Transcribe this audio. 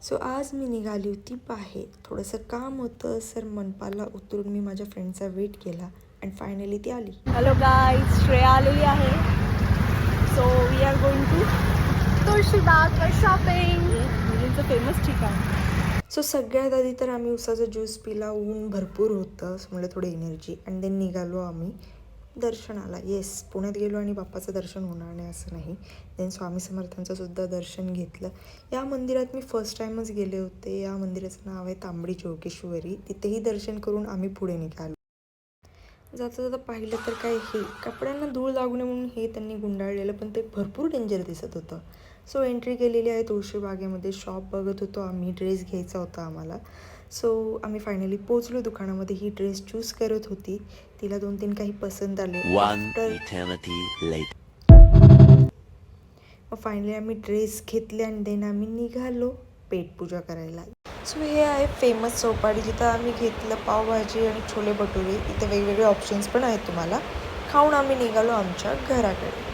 So आज मी निघाली होती बाहेर. थोडंसं काम होतं सर, मनपाला उतरून मी माझ्या फ्रेंडचा वेट केला अँड फायनली ती आली. हॅलो गाईज, श्रेया आलेली आहे. So we are going to Tulshibaug for shopping. मुलींचं फेमस ठिकाण. सो सगळ्यात आधी तर आम्ही उसाचा ज्यूस पिला. ऊन भरपूर होतं सो म्हणजे थोडी एनर्जी अँड देन निघालो आम्ही दर्शनाला. येस, पुण्यात गेलो आणि बाप्पाचं दर्शन होणार नाही असं नाही. देन स्वामी समर्थांचं सुद्धा दर्शन घेतलं. या मंदिरात मी फर्स्ट टाईमच गेले होते. या मंदिराचं नाव आहे तांबडी चौकेश्वरी. तिथेही दर्शन करून आम्ही पुढे निघालो. जाता जाता पाहिलं तर काय, हे कपड्यांना धूळ लागू नये म्हणून हे त्यांनी गुंडाळलेलं, पण ते भरपूर डेंजर दिसत होतं. सो एंट्री केलेली आहे तुळशीबागेमध्ये. शॉप बघत होतो आम्ही, ड्रेस घ्यायचा होता आम्हाला. सो आम्ही फायनली पोचलो दुकानामध्ये. ही ड्रेस चूज करत होती, तिला 2-3 काही पसंत आले. मग फायनली आम्ही ड्रेस घेतले आणि देन आम्ही निघालो पेटपूजा करायला. सो हे आहे फेमस चौपाटी, जिथं आम्ही घेतलं पावभाजी आणि छोले भटुरे. इथे वेगवेगळे ऑप्शन्स पण आहेत तुम्हाला. खाऊन आम्ही निघालो आमच्या घराकडे.